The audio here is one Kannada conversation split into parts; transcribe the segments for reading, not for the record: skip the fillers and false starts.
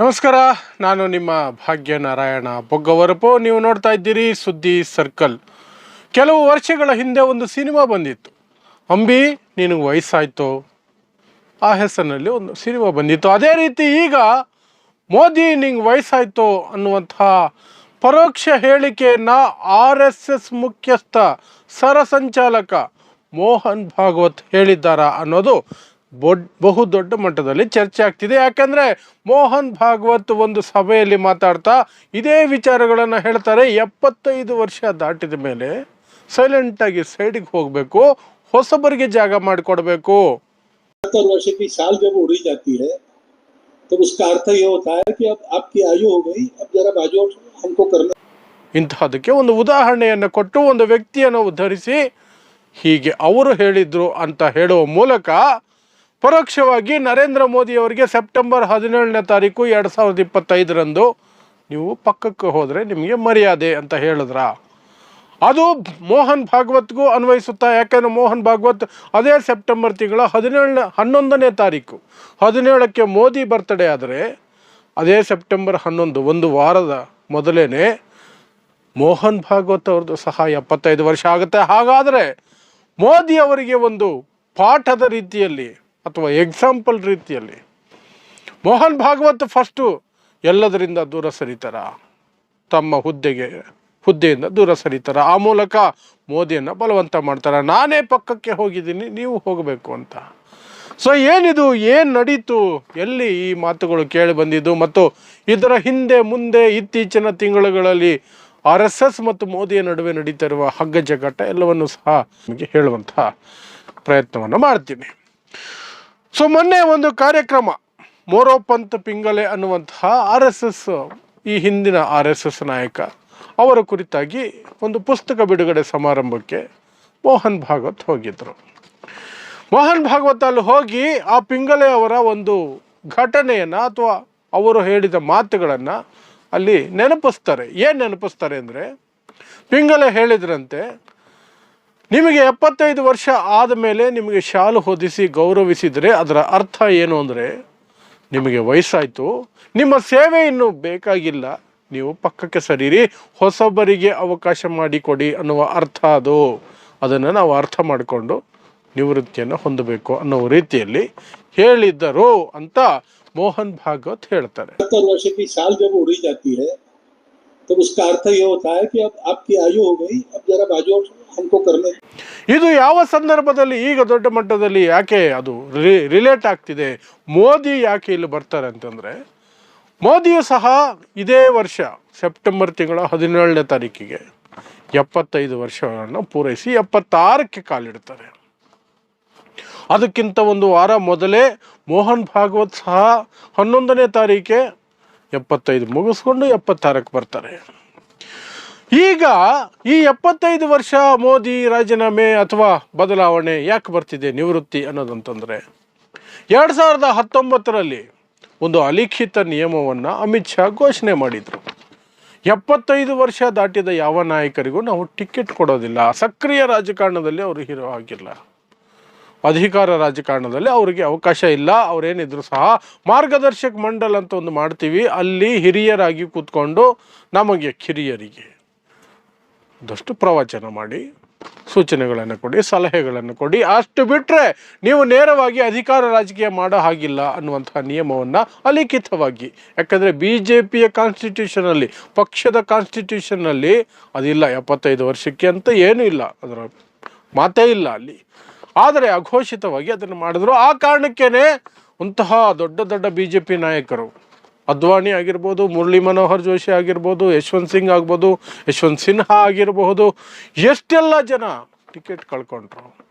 ನಮಸ್ಕಾರ, ನಾನು ನಿಮ್ಮ ಭಾಗ್ಯನಾರಾಯಣ ಬೊಗ್ಗವರಪು. ನೀವು ನೋಡ್ತಾ ಇದ್ದೀರಿ ಸುದ್ದಿ ಸರ್ಕಲ್. ಕೆಲವು ವರ್ಷಗಳ ಹಿಂದೆ ಒಂದು ಸಿನಿಮಾ ಬಂದಿತ್ತು, ಅಂಬಿ ನಿನಗೆ ವಯಸ್ಸಾಯಿತು, ಆ ಹೆಸರಿನಲ್ಲಿ ಒಂದು ಸಿನಿಮಾ ಬಂದಿತ್ತು. ಅದೇ ರೀತಿ ಈಗ ಮೋದಿ ನಿಂಗೆ ವಯಸ್ಸಾಯಿತು ಅನ್ನುವಂತಹ ಪರೋಕ್ಷ ಹೇಳಿಕೆಯನ್ನು RSS ಮುಖ್ಯಸ್ಥ ಸರಸಂಚಾಲಕ ಮೋಹನ್ ಭಾಗವತ್ ಹೇಳಿದ್ದಾರಾ ಅನ್ನೋದು ಬಹುದೊಡ್ಡ ಮಟ್ಟದಲ್ಲಿ ಚರ್ಚೆ ಆಗ್ತಿದೆ. ಯಾಕಂದರೆ ಮೋಹನ್ ಭಾಗವತ್ ಒಂದು ಸಭೆಯಲ್ಲಿ ಮಾತಾಡ್ತಾ ಇದೇ ವಿಚಾರಗಳನ್ನು ಹೇಳ್ತಾರೆ. 75 ವರ್ಷ ದಾಟಿದ ಮೇಲೆ ಸೈಲೆಂಟಾಗಿ ಸೈಡಿಗೆ ಹೋಗಬೇಕು, ಹೊಸಬರಿಗೆ ಜಾಗ ಮಾಡಿಕೊಡ್ಬೇಕು. 70 वर्ष की साल जब उड़ी जाती है तो उसका अर्थ ये होता है कि अब आपकी आयु हो गई, अब जरा बाजू हमको करना. ಇಂತಹದಕ್ಕೆ ಒಂದು ಉದಾಹರಣೆಯನ್ನು ಕೊಟ್ಟು ಒಂದು ವ್ಯಕ್ತಿಯನ್ನು ಉದ್ಧರಿಸಿ ಹೀಗೆ ಅವರು ಹೇಳಿದ್ರು ಅಂತ ಹೇಳುವ ಮೂಲಕ ಪರೋಕ್ಷವಾಗಿ ನರೇಂದ್ರ ಮೋದಿ ಅವರಿಗೆ ಸೆಪ್ಟೆಂಬರ್ 17ನೇ ತಾರೀಕು 2025ರಂದು ನೀವು ಪಕ್ಕಕ್ಕೆ ಹೋದರೆ ನಿಮಗೆ ಮರ್ಯಾದೆ ಅಂತ ಹೇಳಿದ್ರ. ಅದು ಮೋಹನ್ ಭಾಗವತ್ಗೂ ಅನ್ವಯಿಸುತ್ತಾ? ಯಾಕಂದರೆ ಮೋಹನ್ ಭಾಗವತ್ ಅದೇ ಸೆಪ್ಟೆಂಬರ್ ತಿಂಗಳ 11ನೇ ತಾರೀಕು 17ಕ್ಕೆ ಮೋದಿ ಬರ್ತ್ಡೇ ಆದರೆ ಅದೇ ಸೆಪ್ಟೆಂಬರ್ 11 ಒಂದು ವಾರದ ಮೊದಲೇನೆ ಮೋಹನ್ ಭಾಗವತ್ ಅವ್ರದ್ದು ಸಹ 75 ವರ್ಷ ಆಗುತ್ತೆ. ಹಾಗಾದರೆ ಮೋದಿ ಅವರಿಗೆ ಒಂದು ಪಾಠದ ರೀತಿಯಲ್ಲಿ ಅಥವಾ ಎಕ್ಸಾಂಪಲ್ ರೀತಿಯಲ್ಲಿ ಮೋಹನ್ ಭಾಗವತ್ ಫಸ್ಟು ಎಲ್ಲದರಿಂದ ದೂರ ಸರಿತಾರ, ತಮ್ಮ ಹುದ್ದೆಯಿಂದ ದೂರ ಸರಿತಾರ, ಆ ಮೂಲಕ ಮೋದಿಯನ್ನು ಬಲವಂತ ಮಾಡ್ತಾರೆ. ನಾನೇ ಪಕ್ಕಕ್ಕೆ ಹೋಗಿದ್ದೀನಿ, ನೀವು ಹೋಗಬೇಕು ಅಂತ. ಸೊ ಏನಿದು, ಏನು ನಡೀತು, ಎಲ್ಲಿ ಈ ಮಾತುಗಳು ಕೇಳಿ ಬಂದಿದ್ದು ಮತ್ತು ಇದರ ಹಿಂದೆ ಮುಂದೆ ಇತ್ತೀಚಿನ ತಿಂಗಳುಗಳಲ್ಲಿ RSS ಮತ್ತು ಮೋದಿಯ ನಡುವೆ ನಡೀತಿರುವ ಹಗ್ಗ ಜಗ್ಗಾಟ ಎಲ್ಲವನ್ನು ಸಹ ನಿಮಗೆ ಹೇಳುವಂತಹ ಪ್ರಯತ್ನವನ್ನು ಮಾಡ್ತೀನಿ. ಸೊ ಮೊನ್ನೆ ಒಂದು ಕಾರ್ಯಕ್ರಮ ಮೋರೋಪಂತ್ ಪಿಂಗಲೆ ಅನ್ನುವಂತಹ RSS ಈ ಹಿಂದಿನ RSS ನಾಯಕ ಅವರ ಕುರಿತಾಗಿ ಒಂದು ಪುಸ್ತಕ ಬಿಡುಗಡೆ ಸಮಾರಂಭಕ್ಕೆ ಮೋಹನ್ ಭಾಗವತ್ ಹೋಗಿದ್ದರು. ಮೋಹನ್ ಭಾಗವತ್ ಅಲ್ಲಿ ಹೋಗಿ ಆ ಪಿಂಗಲೆ ಅವರ ಒಂದು ಘಟನೆಯನ್ನು ಅಥವಾ ಅವರು ಹೇಳಿದ ಮಾತುಗಳನ್ನು ಅಲ್ಲಿ ನೆನಪಿಸ್ತಾರೆ. ಏನು ನೆನಪಿಸ್ತಾರೆ ಅಂದರೆ, ಪಿಂಗಲೆ ಹೇಳಿದ್ರಂತೆ, ನಿಮಗೆ 75 ವರ್ಷ ಆದಮೇಲೆ ನಿಮಗೆ ಶಾಲು ಹೊದಿಸಿ ಗೌರವಿಸಿದರೆ ಅದರ ಅರ್ಥ ಏನು ಅಂದರೆ ನಿಮಗೆ ವಯಸ್ಸಾಯಿತು, ನಿಮ್ಮ ಸೇವೆ ಇನ್ನೂ ಬೇಕಾಗಿಲ್ಲ, ನೀವು ಪಕ್ಕಕ್ಕೆ ಸರೀರಿ, ಹೊಸಬರಿಗೆ ಅವಕಾಶ ಮಾಡಿಕೊಡಿ ಅನ್ನುವ ಅರ್ಥ ಅದು. ಅದನ್ನು ನಾವು ಅರ್ಥ ಮಾಡಿಕೊಂಡು ನಿವೃತ್ತಿಯನ್ನು ಹೊಂದಬೇಕು ಅನ್ನೋ ರೀತಿಯಲ್ಲಿ ಹೇಳಿದ್ದರು ಅಂತ ಮೋಹನ್ ಭಾಗವತ್ ಹೇಳ್ತಾರೆ. 70 वर्ष की साल जब उड़ी जाती है तो उसका अर्थ ये होता है कि अब आपकी आयु हो गई, अब जरा बाजू हमको करने. ಇದು ಯಾವ ಸಂದರ್ಭದಲ್ಲಿ ಈಗ ದೊಡ್ಡ ಮಟ್ಟದಲ್ಲಿ ಯಾಕೆ ಅದು ರಿಲೇಟ್ ಆಗ್ತಿದೆ, ಮೋದಿ ಯಾಕೆ ಇಲ್ಲಿ ಬರ್ತಾರೆ ಅಂತಂದರೆ, ಮೋದಿಯು ಸಹ ಇದೇ ವರ್ಷ ಸೆಪ್ಟೆಂಬರ್ ತಿಂಗಳ 17ನೇ ತಾರೀಕಿಗೆ 75 ವರ್ಷಗಳನ್ನು ಪೂರೈಸಿ 76ಕ್ಕೆ ಕಾಲಿಡ್ತಾರೆ. ಅದಕ್ಕಿಂತ ಒಂದು ವಾರ ಮೊದಲೇ ಮೋಹನ್ ಭಾಗವತ್ ಸಹ 11ನೇ ತಾರೀಕೆ 75 ಮುಗಿಸ್ಕೊಂಡು 76ಕ್ಕೆ ಬರ್ತಾರೆ. ಈಗ ಈ 75 ವರ್ಷ ಮೋದಿ ರಾಜೀನಾಮೆ ಅಥವಾ ಬದಲಾವಣೆ ಯಾಕೆ ಬರ್ತಿದೆ, ನಿವೃತ್ತಿ ಅನ್ನೋದಂತಂದರೆ, 2019ರಲ್ಲಿ ಒಂದು ಅಲಿಖಿತ ನಿಯಮವನ್ನು ಅಮಿತ್ ಶಾ ಘೋಷಣೆ ಮಾಡಿದರು. 75 ವರ್ಷ ದಾಟಿದ ಯಾವ ನಾಯಕರಿಗೂ ನಾವು ಟಿಕೆಟ್ ಕೊಡೋದಿಲ್ಲ. ಸಕ್ರಿಯ ರಾಜಕಾರಣದಲ್ಲಿ ಅವರು ಹೀರೋ ಆಗಿಲ್ಲ, ಅಧಿಕಾರ ರಾಜಕಾರಣದಲ್ಲಿ ಅವರಿಗೆ ಅವಕಾಶ ಇಲ್ಲ. ಅವರೇನಿದ್ರು ಸಹ ಮಾರ್ಗದರ್ಶಕ ಮಂಡಲ್ ಅಂತ ಒಂದು ಮಾಡ್ತೀವಿ, ಅಲ್ಲಿ ಹಿರಿಯರಾಗಿ ಕೂತ್ಕೊಂಡು ನಮಗೆ ಕಿರಿಯರಿಗೆ ಒಂದಷ್ಟು ಪ್ರವಚನ ಮಾಡಿ, ಸೂಚನೆಗಳನ್ನು ಕೊಡಿ, ಸಲಹೆಗಳನ್ನು ಕೊಡಿ, ಅಷ್ಟು ಬಿಟ್ಟರೆ ನೀವು ನೇರವಾಗಿ ಅಧಿಕಾರ ರಾಜಕೀಯ ಮಾಡೋ ಹಾಗಿಲ್ಲ ಅನ್ನುವಂತಹ ನಿಯಮವನ್ನು ಅಲಿಖಿತವಾಗಿ, ಯಾಕಂದರೆ BJPಯ ಕಾನ್ಸ್ಟಿಟ್ಯೂಷನಲ್ಲಿ, ಪಕ್ಷದ ಕಾನ್ಸ್ಟಿಟ್ಯೂಷನ್ನಲ್ಲಿ ಅದಿಲ್ಲ. 75 ವರ್ಷಕ್ಕೆ ಅಂತ ಏನೂ ಇಲ್ಲ, ಅದರ ಮಾತೇ ಇಲ್ಲ ಅಲ್ಲಿ. ಆದರೆ ಅಘೋಷಿತವಾಗಿ ಅದನ್ನು ಮಾಡಿದ್ರು. ಆ ಕಾರಣಕ್ಕೇ ಅಂತಹ ದೊಡ್ಡ ದೊಡ್ಡ BJP ನಾಯಕರು, ಅದ್ವಾನಿ ಆಗಿರ್ಬೋದು, ಮುರಳಿ ಮನೋಹರ್ ಜೋಶಿ ಆಗಿರ್ಬೋದು, ಯಶವಂತ್ ಸಿಂಗ್ ಆಗ್ಬೋದು, ಯಶವಂತ್ ಸಿನ್ಹಾ ಆಗಿರಬಹುದು, ಎಷ್ಟೆಲ್ಲ ಜನ ಟಿಕೆಟ್ ಕಳ್ಕೊಂಡ್ರು.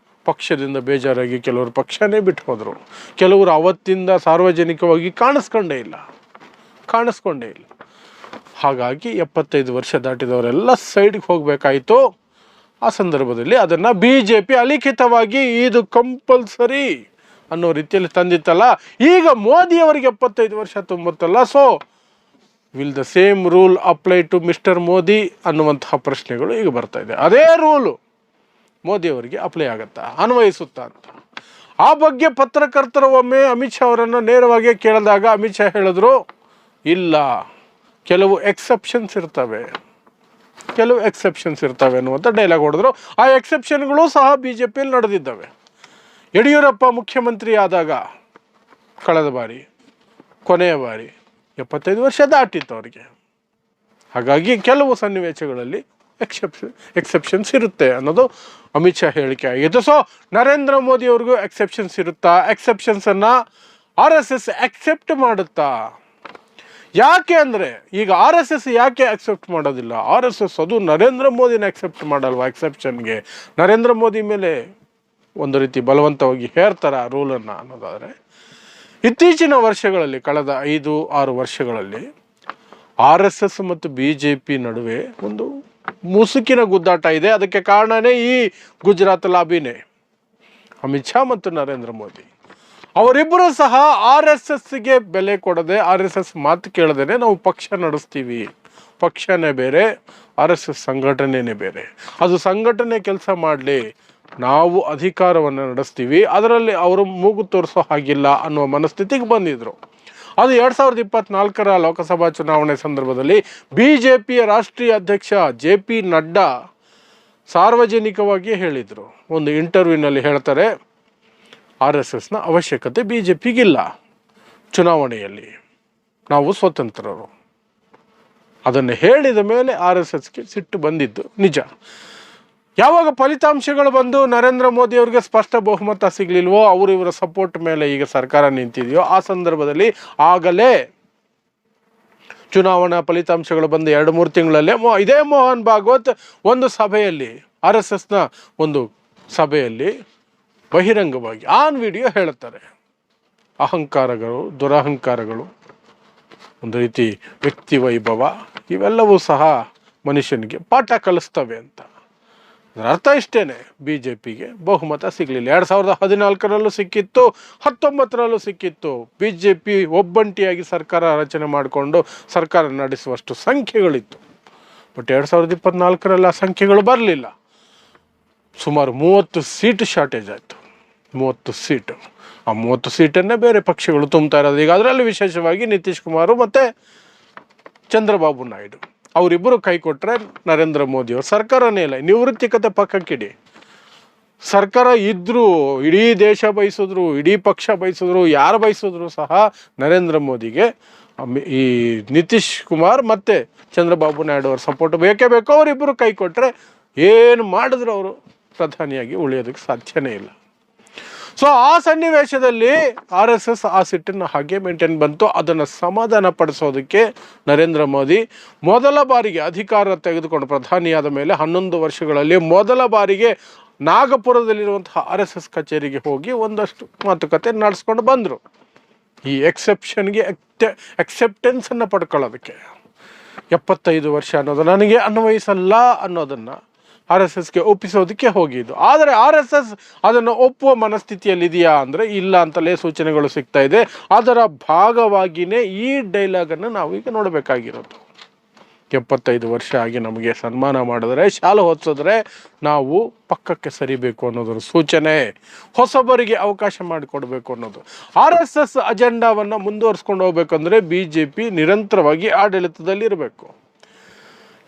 ಪಕ್ಷದಿಂದ ಬೇಜಾರಾಗಿ ಕೆಲವರು ಪಕ್ಷನೇ ಬಿಟ್ಟು ಹೋದರು. ಕೆಲವರು ಅವತ್ತಿಂದ ಸಾರ್ವಜನಿಕವಾಗಿ ಕಾಣಿಸ್ಕೊಂಡೇ ಇಲ್ಲ. ಹಾಗಾಗಿ 75 ವರ್ಷ ದಾಟಿದವರೆಲ್ಲ ಸೈಡ್ಗೆ ಹೋಗಬೇಕಾಯಿತು. ಆ ಸಂದರ್ಭದಲ್ಲಿ ಅದನ್ನು BJP ಅಲಿಖಿತವಾಗಿ ಇದು ಕಂಪಲ್ಸರಿ ಅನ್ನೋ ರೀತಿಯಲ್ಲಿ ತಂದಿತ್ತಲ್ಲ. ಈಗ ಮೋದಿಯವರಿಗೆ 75 ವರ್ಷ ತುಂಬುತ್ತಲ್ಲ. So will the same rule apply to mister Modi ಅನ್ನುವಂತಹ ಪ್ರಶ್ನೆಗಳು ಈಗ ಬರ್ತಾ ಇದೆ. ಅದೇ ರೂಲು ಮೋದಿಯವರಿಗೆ ಅಪ್ಲೈ ಆಗುತ್ತಾ, ಅನ್ವಯಿಸುತ್ತಾ ಅಂತ. ಆ ಬಗ್ಗೆ ಪತ್ರಕರ್ತರು ಒಮ್ಮೆ ಅಮಿತ್ ಶಾ ಅವರನ್ನು ನೇರವಾಗಿ ಕೇಳಿದಾಗ ಅಮಿತ್ ಶಾ ಹೇಳಿದ್ರು, ಇಲ್ಲ, ಕೆಲವು ಎಕ್ಸೆಪ್ಷನ್ಸ್ ಇರ್ತವೆ ಅನ್ನುವಂಥ ಡೈಲಾಗ್ ಹೊಡೆದ್ರು. ಆ ಎಕ್ಸೆಪ್ಷನ್ಗಳು ಸಹ ಬಿ ಜೆ ಪಿಯಲ್ಲಿ ನಡೆದಿದ್ದಾವೆ. ಯಡಿಯೂರಪ್ಪ ಮುಖ್ಯಮಂತ್ರಿ ಆದಾಗ ಕಳೆದ ಬಾರಿ, ಕೊನೆಯ ಬಾರಿ 75 ವರ್ಷ ದಾಟಿತ್ತು ಅವರಿಗೆ. ಹಾಗಾಗಿ ಕೆಲವು ಸನ್ನಿವೇಶಗಳಲ್ಲಿ ಎಕ್ಸೆಪ್ಷನ್ಸ್ ಇರುತ್ತೆ ಅನ್ನೋದು ಅಮಿತ್ ಶಾ ಹೇಳಿಕೆ ಆಗಿತ್ತು. ಸೊ ನರೇಂದ್ರ ಮೋದಿ ಅವ್ರಿಗೂ ಎಕ್ಸೆಪ್ಷನ್ಸ್ ಇರುತ್ತಾ? ಎಕ್ಸೆಪ್ಷನ್ಸನ್ನು RSS ಅಕ್ಸೆಪ್ಟ್ ಮಾಡುತ್ತಾ? ಯಾಕೆ ಅಂದರೆ, ಈಗ RSS ಯಾಕೆ ಅಕ್ಸೆಪ್ಟ್ ಮಾಡೋದಿಲ್ಲ? RSS ಅದು ನರೇಂದ್ರ ಮೋದಿನ ಅಕ್ಸೆಪ್ಟ್ ಮಾಡಲ್ವಾ ಎಕ್ಸೆಪ್ಷನ್ಗೆ? ನರೇಂದ್ರ ಮೋದಿ ಮೇಲೆ ಒಂದು ರೀತಿ ಬಲವಂತವಾಗಿ ಹೇರ್ತಾರ ರೂಲನ್ನು ಅನ್ನೋದಾದರೆ, ಇತ್ತೀಚಿನ ವರ್ಷಗಳಲ್ಲಿ, ಕಳೆದ 5-6 ವರ್ಷಗಳಲ್ಲಿ RSS ಮತ್ತು BJP ನಡುವೆ ಒಂದು ಮುಸುಕಿನ ಗುದ್ದಾಟ ಇದೆ. ಅದಕ್ಕೆ ಕಾರಣನೇ ಈ ಗುಜರಾತ್ ಲಾಬಿನೇ, ಅಮಿತ್ ಶಾ ಮತ್ತು ನರೇಂದ್ರ ಮೋದಿ. ಅವರಿಬ್ಬರು ಸಹ RSSಗೆ ಬೆಲೆ ಕೊಡದೆ, RSS ಮಾತು ಕೇಳದೇನೆ ನಾವು ಪಕ್ಷ ನಡೆಸ್ತೀವಿ. ಪಕ್ಷನೇ ಬೇರೆ, RSS ಸಂಘಟನೆನೇ ಬೇರೆ. ಅದು ಸಂಘಟನೆ ಕೆಲಸ ಮಾಡಲಿ, ನಾವು ಅಧಿಕಾರವನ್ನು ನಡೆಸ್ತೀವಿ, ಅದರಲ್ಲಿ ಅವರು ಮೂಗು ತೋರಿಸೋ ಹಾಗಿಲ್ಲ ಅನ್ನುವ ಮನಸ್ಥಿತಿಗೆ ಬಂದಿದ್ರು. ಅದು 2024ರ ಲೋಕಸಭಾ ಚುನಾವಣೆ ಸಂದರ್ಭದಲ್ಲಿ BJPಯ ರಾಷ್ಟ್ರೀಯ ಅಧ್ಯಕ್ಷ JP ನಡ್ಡಾ ಸಾರ್ವಜನಿಕವಾಗಿ ಹೇಳಿದರು. ಒಂದು ಇಂಟರ್ವ್ಯೂನಲ್ಲಿ ಹೇಳ್ತಾರೆ, RSSನ ಅವಶ್ಯಕತೆ BJPಗಿಲ್ಲ, ಚುನಾವಣೆಯಲ್ಲಿ ನಾವು ಸ್ವತಂತ್ರರು. ಅದನ್ನು ಹೇಳಿದ ಮೇಲೆ RSSಗೆ ಸಿಟ್ಟು ಬಂದಿದ್ದು ನಿಜ. ಯಾವಾಗ ಫಲಿತಾಂಶಗಳು ಬಂದು ನರೇಂದ್ರ ಮೋದಿ ಅವರಿಗೆ ಸ್ಪಷ್ಟ ಬಹುಮತ ಸಿಗಲಿಲ್ವೋ, ಅವರು ಇವರ ಸಪೋರ್ಟ್ ಮೇಲೆ ಈಗ ಸರ್ಕಾರ ನಿಂತಿದೆಯೋ, ಆ ಸಂದರ್ಭದಲ್ಲಿ ಆಗಲೇ ಚುನಾವಣಾ ಫಲಿತಾಂಶಗಳು ಬಂದು 2-3 ತಿಂಗಳಲ್ಲೇ ಇದೇ ಮೋಹನ್ ಭಾಗವತ್ ಒಂದು ಸಭೆಯಲ್ಲಿ, RSSನ ಒಂದು ಸಭೆಯಲ್ಲಿ ಬಹಿರಂಗವಾಗಿ ಆನ್ ವಿಡಿಯೋ ಹೇಳುತ್ತಾರೆ, ಅಹಂಕಾರಗಳು, ದುರಹಂಕಾರಗಳು, ಒಂದು ರೀತಿ ವ್ಯಕ್ತಿ ವೈಭವ, ಇವೆಲ್ಲವೂ ಸಹ ಮನುಷ್ಯನಿಗೆ ಪಾಠ ಕಲಿಸ್ತವೆ ಅಂತ. ಅದರ ಅರ್ಥ ಇಷ್ಟೇನೆ, BJPಗೆ ಬಹುಮತ ಸಿಗಲಿಲ್ಲ. 2014ರಲ್ಲೂ ಸಿಕ್ಕಿತ್ತು, 19ರಲ್ಲೂ ಸಿಕ್ಕಿತ್ತು. BJP ಒಬ್ಬಂಟಿಯಾಗಿ ಸರ್ಕಾರ ರಚನೆ ಮಾಡಿಕೊಂಡು ಸರ್ಕಾರ ನಡೆಸುವಷ್ಟು ಸಂಖ್ಯೆಗಳಿತ್ತು. ಬಟ್ 2024ರಲ್ಲಿ ಆ ಸಂಖ್ಯೆಗಳು ಬರಲಿಲ್ಲ. ಸುಮಾರು 30 ಸೀಟ್ ಶಾರ್ಟೇಜ್ ಆಯಿತು. 30 ಸೀಟು. ಆ 30 ಸೀಟನ್ನೇ ಬೇರೆ ಪಕ್ಷಗಳು ತುಂಬ್ತಾ ಇರೋದು. ಈಗ ಅದರಲ್ಲಿ ವಿಶೇಷವಾಗಿ ನಿತೀಶ್ ಕುಮಾರ್ ಮತ್ತು ಚಂದ್ರಬಾಬು ನಾಯ್ಡು ಅವರಿಬ್ಬರು ಕೈ ಕೊಟ್ಟರೆ ನರೇಂದ್ರ ಮೋದಿಯವರು ಸರ್ಕಾರನೇ ಇಲ್ಲ. ನಿವೃತ್ತಿ ಕತೆ ಪಕ್ಕಕ್ಕಿಡಿ, ಸರ್ಕಾರ ಇದ್ದರೂ, ಇಡೀ ದೇಶ ಬಯಸಿದ್ರು, ಇಡೀ ಪಕ್ಷ ಬಯಸಿದ್ರು, ಯಾರು ಬಯಸಿದ್ರು ಸಹ ನರೇಂದ್ರ ಮೋದಿಗೆ ಈ ನಿತೀಶ್ ಕುಮಾರ್ ಮತ್ತು ಚಂದ್ರಬಾಬು ನಾಯ್ಡು ಅವ್ರ ಸಪೋರ್ಟ್ ಬೇಕೇ ಬೇಕು. ಅವರಿಬ್ಬರು ಕೈ ಕೊಟ್ಟರೆ ಏನು ಮಾಡಿದ್ರು ಅವರು ಪ್ರಧಾನಿಯಾಗಿ ಉಳಿಯೋದಕ್ಕೆ ಸಾಧ್ಯನೇ ಇಲ್ಲ. ಸೊ ಆ ಸನ್ನಿವೇಶದಲ್ಲಿ RSS ಆ ಸಿಟ್ಟನ್ನು ಹಾಗೆ ಮೇಂಟೈನ್ ಬಂತು. ಅದನ್ನು ಸಮಾಧಾನ ಪಡಿಸೋದಕ್ಕೆ ನರೇಂದ್ರ ಮೋದಿ ಮೊದಲ ಬಾರಿಗೆ ಅಧಿಕಾರ ತೆಗೆದುಕೊಂಡು ಪ್ರಧಾನಿಯಾದ ಮೇಲೆ 11 ವರ್ಷಗಳಲ್ಲಿ ಮೊದಲ ಬಾರಿಗೆ ನಾಗಪುರದಲ್ಲಿರುವಂತಹ RSS ಕಚೇರಿಗೆ ಹೋಗಿ ಒಂದಷ್ಟು ಮಾತುಕತೆ ನಡೆಸ್ಕೊಂಡು ಬಂದರು. ಈ ಎಕ್ಸೆಪ್ಷನ್ಗೆ ಎಕ್ಸೆಪ್ಟೆನ್ಸನ್ನು ಪಡ್ಕೊಳ್ಳೋದಕ್ಕೆ. 75 ವರ್ಷ ಅನ್ನೋದು ನನಗೆ ಅನ್ವಯಿಸಲ್ಲ ಅನ್ನೋದನ್ನು RSSಗೆ ಒಪ್ಪಿಸೋದಕ್ಕೆ ಹೋಗಿದ್ದು. ಆದರೆ RSS ಅದನ್ನು ಒಪ್ಪುವ ಮನಸ್ಥಿತಿಯಲ್ಲಿದೆಯಾ ಅಂದರೆ ಇಲ್ಲ ಅಂತಲೇ ಸೂಚನೆಗಳು ಸಿಗ್ತಾ ಇದೆ. ಅದರ ಭಾಗವಾಗಿಯೇ ಈ ಡೈಲಾಗನ್ನು ನಾವೀಗ ನೋಡಬೇಕಾಗಿರೋದು. 75 ವರ್ಷ ಆಗಿ ನಮಗೆ ಸನ್ಮಾನ ಮಾಡಿದ್ರೆ, ಶಾಲು ಹೊತ್ತಿಸಿದ್ರೆ ನಾವು ಪಕ್ಕಕ್ಕೆ ಸರಿಬೇಕು ಅನ್ನೋದ್ರ ಸೂಚನೆ. ಹೊಸಬರಿಗೆ ಅವಕಾಶ ಮಾಡಿಕೊಡ್ಬೇಕು ಅನ್ನೋದು. RSS ಅಜೆಂಡಾವನ್ನು ಮುಂದುವರಿಸ್ಕೊಂಡು ಹೋಗ್ಬೇಕಂದ್ರೆ BJP ನಿರಂತರವಾಗಿ ಆಡಳಿತದಲ್ಲಿರಬೇಕು.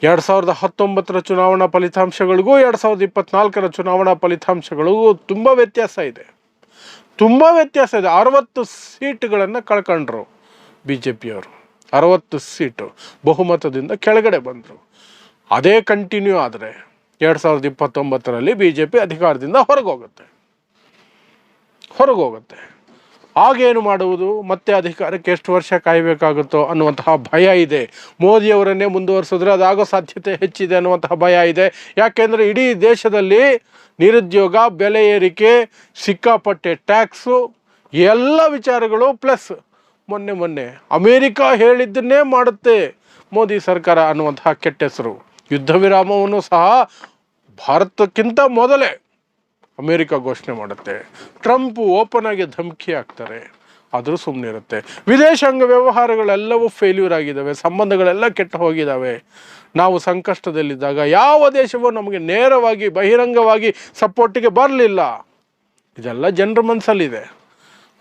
2019ರ ಚುನಾವಣಾ ಫಲಿತಾಂಶಗಳಿಗೂ 2024ರ ಚುನಾವಣಾ ಫಲಿತಾಂಶಗಳಿಗೂ ತುಂಬ ವ್ಯತ್ಯಾಸ ಇದೆ. 60 ಸೀಟುಗಳನ್ನು ಕಳ್ಕೊಂಡ್ರು BJPಯವರು. 60 ಸೀಟು ಬಹುಮತದಿಂದ ಕೆಳಗಡೆ ಬಂದರು. ಅದೇ ಕಂಟಿನ್ಯೂ ಆದರೆ 2029ರಲ್ಲಿ BJP ಅಧಿಕಾರದಿಂದ ಹೊರಗೋಗುತ್ತೆ. ಆಗೇನು ಮಾಡುವುದು? ಮತ್ತೆ ಅಧಿಕಾರಕ್ಕೆ ಎಷ್ಟು ವರ್ಷ ಕಾಯಬೇಕಾಗುತ್ತೋ ಅನ್ನುವಂತಹ ಭಯ ಇದೆ. ಮೋದಿಯವರನ್ನೇ ಮುಂದುವರಿಸಿದ್ರೆ ಅದಾಗೋ ಸಾಧ್ಯತೆ ಹೆಚ್ಚಿದೆ ಅನ್ನುವಂತಹ ಭಯ ಇದೆ. ಯಾಕೆಂದರೆ ಇಡೀ ದೇಶದಲ್ಲಿ ನಿರುದ್ಯೋಗ, ಬೆಲೆ ಏರಿಕೆ, ಸಿಕ್ಕಾಪಟ್ಟೆ ಟ್ಯಾಕ್ಸು, ಎಲ್ಲ ವಿಚಾರಗಳು ಪ್ಲಸ್ ಮೊನ್ನೆ ಅಮೇರಿಕಾ ಹೇಳಿದ್ದನ್ನೇ ಮಾಡುತ್ತೆ ಮೋದಿ ಸರ್ಕಾರ ಅನ್ನುವಂತಹ ಕೆಟ್ಟ ಹೆಸರು. ಯುದ್ಧ ವಿರಾಮವನ್ನು ಸಹ ಭಾರತಕ್ಕಿಂತ ಮೊದಲೇ ಅಮೇರಿಕಾ ಘೋಷಣೆ ಮಾಡುತ್ತೆ. ಟ್ರಂಪ್ ಓಪನ್ ಆಗಿ ಧಮಕಿ ಹಾಕ್ತಾರೆ, ಆದರೂ ಸುಮ್ಮನೆ ಇರುತ್ತೆ. ವಿದೇಶಾಂಗ ವ್ಯವಹಾರಗಳೆಲ್ಲವೂ ಫೇಲ್ಯೂರ್ ಆಗಿದ್ದಾವೆ, ಸಂಬಂಧಗಳೆಲ್ಲ ಕೆಟ್ಟು ಹೋಗಿದ್ದಾವೆ. ನಾವು ಸಂಕಷ್ಟದಲ್ಲಿದ್ದಾಗ ಯಾವ ದೇಶವೂ ನಮಗೆ ನೇರವಾಗಿ ಬಹಿರಂಗವಾಗಿ ಸಪೋರ್ಟಿಗೆ ಬರಲಿಲ್ಲ. ಇದೆಲ್ಲ ಜನರ ಮನಸ್ಸಲ್ಲಿದೆ.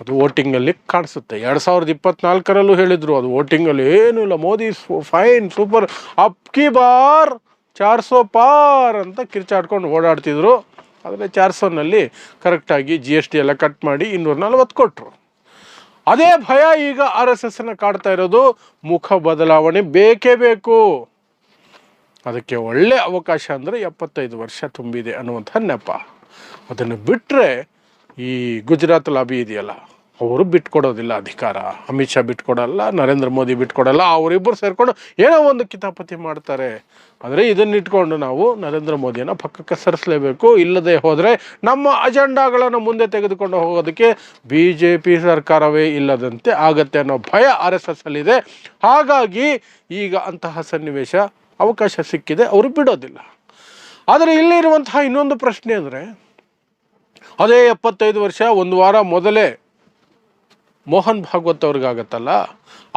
ಅದು ವೋಟಿಂಗಲ್ಲಿ ಕಾಣಿಸುತ್ತೆ. 2024ರಲ್ಲೂ ಹೇಳಿದರು, ಅದು ವೋಟಿಂಗಲ್ಲಿ ಏನೂ ಇಲ್ಲ, ಮೋದಿ ಫೈನ್ ಸೂಪರ್ ಅಪ್ಕಿ ಬಾರ್ 400 ಪಾರ್ ಅಂತ ಕಿರ್ಚಾಡ್ಕೊಂಡು ಓಡಾಡ್ತಿದ್ರು. ಆದರೆ 400ನಲ್ಲಿ ಕರೆಕ್ಟಾಗಿ GST ಎಲ್ಲ ಕಟ್ ಮಾಡಿ 240 ಕೊಟ್ಟರು. ಅದೇ ಭಯ ಈಗ RSSನ ಕಾಡ್ತಾ ಇರೋದು. ಮುಖ ಬದಲಾವಣೆ ಬೇಕೇ ಬೇಕು. ಅದಕ್ಕೆ ಒಳ್ಳೆ ಅವಕಾಶ ಅಂದರೆ 75 ವರ್ಷ ತುಂಬಿದೆ ಅನ್ನುವಂಥ ನೆಪ. ಅದನ್ನು ಬಿಟ್ಟರೆ ಈ ಗುಜರಾತ್ ಲಾಬಿ ಇದೆಯಲ್ಲ, ಅವರು ಬಿಟ್ಕೊಡೋದಿಲ್ಲ ಅಧಿಕಾರ. ಅಮಿತ್ ಶಾ ಬಿಟ್ಕೊಡಲ್ಲ, ನರೇಂದ್ರ ಮೋದಿ ಬಿಟ್ಕೊಡಲ್ಲ. ಅವರಿಬ್ಬರು ಸೇರಿಕೊಂಡು ಏನೋ ಒಂದು ಕಿತಾಪತಿ ಮಾಡ್ತಾರೆ. ಆದರೆ ಇದನ್ನಿಟ್ಕೊಂಡು ನಾವು ನರೇಂದ್ರ ಮೋದಿಯನ್ನು ಪಕ್ಕಕ್ಕೆ ಸರಿಸಲೇಬೇಕು. ಇಲ್ಲದೆ ಹೋದರೆ ನಮ್ಮ ಅಜೆಂಡಾಗಳನ್ನು ಮುಂದೆ ತೆಗೆದುಕೊಂಡು ಹೋಗೋದಕ್ಕೆ BJP ಸರ್ಕಾರವೇ ಇಲ್ಲದಂತೆ ಆಗತ್ತೆ ಅನ್ನೋ ಭಯ RSSಲ್ಲಿದೆ. ಹಾಗಾಗಿ ಈಗ ಅಂತಹ ಸನ್ನಿವೇಶ ಅವಕಾಶ ಸಿಕ್ಕಿದೆ, ಅವರು ಬಿಡೋದಿಲ್ಲ. ಆದರೆ ಇಲ್ಲಿರುವಂತಹ ಇನ್ನೊಂದು ಪ್ರಶ್ನೆ ಅಂದರೆ, ಅದೇ 75 ವರ್ಷ ಒಂದು ವಾರ ಮೊದಲೇ ಮೋಹನ್ ಭಾಗವತ್ ಅವ್ರಿಗಾಗತ್ತಲ್ಲ,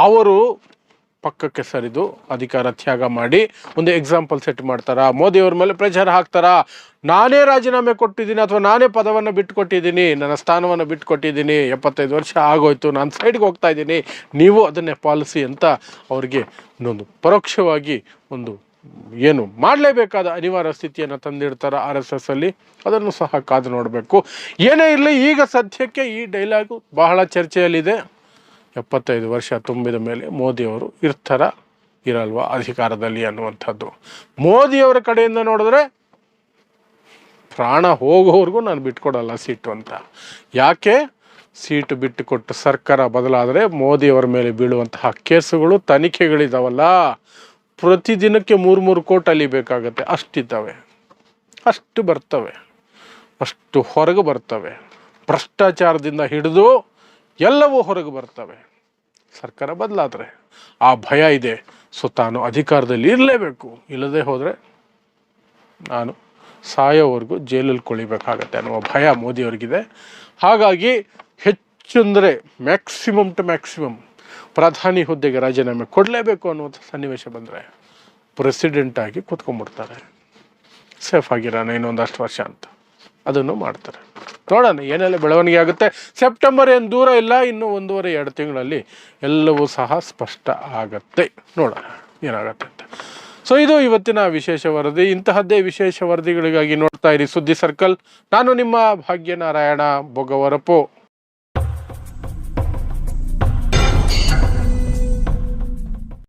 ಅವರು ಪಕ್ಕಕ್ಕೆ ಸರಿದು ಅಧಿಕಾರ ತ್ಯಾಗ ಮಾಡಿ ಒಂದು ಎಕ್ಸಾಂಪಲ್ ಸೆಟ್ ಮಾಡ್ತಾರಾ? ಮೋದಿಯವ್ರ ಮೇಲೆ ಪ್ರೆಷರ್ ಹಾಕ್ತಾರಾ? ನಾನೇ ರಾಜೀನಾಮೆ ಕೊಟ್ಟಿದ್ದೀನಿ ಅಥವಾ ನಾನೇ ಪದವನ್ನು ಬಿಟ್ಟುಕೊಟ್ಟಿದ್ದೀನಿ, ನನ್ನ ಸ್ಥಾನವನ್ನು ಬಿಟ್ಟುಕೊಟ್ಟಿದ್ದೀನಿ, 75 ವರ್ಷ ಆಗೋಯ್ತು, ನಾನು ಸೈಡ್ಗೆ ಹೋಗ್ತಾ ಇದ್ದೀನಿ, ನೀವು ಅದನ್ನೇ ಪಾಲಿಸಿ ಅಂತ ಅವ್ರಿಗೆ ಇನ್ನೊಂದು ಪರೋಕ್ಷವಾಗಿ ಒಂದು ಏನು ಮಾಡಲೇಬೇಕಾದ ಅನಿವಾರ್ಯ ಸ್ಥಿತಿಯನ್ನು ತಂದಿಡ್ತಾರೆ RSSಲ್ಲಿ. ಅದನ್ನು ಸಹ ಕಾದು ನೋಡಬೇಕು. ಏನೇ ಇರಲಿ, ಈಗ ಸದ್ಯಕ್ಕೆ ಈ ಡೈಲಾಗು ಬಹಳ ಚರ್ಚೆಯಲ್ಲಿದೆ. 75 ವರ್ಷ ತುಂಬಿದ ಮೇಲೆ ಮೋದಿಯವರು ಇರ್ತಾರ ಇರಲ್ವಾ ಅಧಿಕಾರದಲ್ಲಿ ಅನ್ನುವಂಥದ್ದು. ಮೋದಿಯವರ ಕಡೆಯಿಂದ ನೋಡಿದ್ರೆ ಪ್ರಾಣ ಹೋಗೋವರೆಗೂ ನಾನು ಬಿಟ್ಕೊಡಲ್ಲ ಸೀಟು ಅಂತ. ಯಾಕೆ? ಸೀಟು ಬಿಟ್ಟುಕೊಟ್ಟು ಸರ್ಕಾರ ಬದಲಾದರೆ ಮೋದಿಯವರ ಮೇಲೆ ಬೀಳುವಂತಹ ಕೇಸುಗಳು, ತನಿಖೆಗಳಿದಾವಲ್ಲ, ಪ್ರತಿದಿನಕ್ಕೆ 3 ಕೋಟಿ ಅಲಿಬೇಕಾಗತ್ತೆ. ಅಷ್ಟಿದ್ದಾವೆ, ಅಷ್ಟು ಬರ್ತವೆ, ಅಷ್ಟು ಹೊರಗೆ ಬರ್ತವೆ. ಭ್ರಷ್ಟಾಚಾರದಿಂದ ಹಿಡಿದು ಎಲ್ಲವೂ ಹೊರಗೆ ಬರ್ತವೆ ಸರ್ಕಾರ ಬದಲಾದರೆ. ಆ ಭಯ ಇದೆ. ಸೊ ತಾನು ಅಧಿಕಾರದಲ್ಲಿ ಇರಲೇಬೇಕು, ಇಲ್ಲದೆ ಹೋದರೆ ನಾನು ಸಾಯೋವರೆಗೂ ಜೈಲಲ್ಲಿ ಕೊಳಿಬೇಕಾಗತ್ತೆ ಅನ್ನುವ ಭಯ ಮೋದಿಯವ್ರಿಗಿದೆ. ಹಾಗಾಗಿ ಹೆಚ್ಚೆಂದರೆ ಮ್ಯಾಕ್ಸಿಮಮ್ ಟು ಮ್ಯಾಕ್ಸಿಮಮ್ ಪ್ರಧಾನಿ ಹುದ್ದೆಗೆ ರಾಜೀನಾಮೆ ಕೊಡಲೇಬೇಕು ಅನ್ನುವಂಥ ಸನ್ನಿವೇಶ ಬಂದರೆ ಪ್ರೆಸಿಡೆಂಟಾಗಿ ಕೂತ್ಕೊಂಡ್ಬಿಡ್ತಾರೆ. ಸೇಫ್ ಆಗಿರೋಣ ಇನ್ನೊಂದಷ್ಟು ವರ್ಷ ಅಂತ ಅದನ್ನು ಮಾಡ್ತಾರೆ. ನೋಡೋಣ ಏನೆಲ್ಲ ಬೆಳವಣಿಗೆ ಆಗುತ್ತೆ. ಸೆಪ್ಟೆಂಬರ್ ಏನು ದೂರ ಇಲ್ಲ, ಇನ್ನು 1.5-2 ತಿಂಗಳಲ್ಲಿ ಎಲ್ಲವೂ ಸಹ ಸ್ಪಷ್ಟ ಆಗತ್ತೆ. ನೋಡೋಣ ಏನಾಗತ್ತೆ ಅಂತ. ಸೊ ಇದು ಇವತ್ತಿನ ವಿಶೇಷ ವರದಿ. ಇಂತಹದ್ದೇ ವಿಶೇಷ ವರದಿಗಳಿಗಾಗಿ ನೋಡ್ತಾ ಇರಿ ಸುದ್ದಿ ಸರ್ಕಲ್. ನಾನು ನಿಮ್ಮ ಭಾಗ್ಯನಾರಾಯಣ ಬೊಗವರಪು.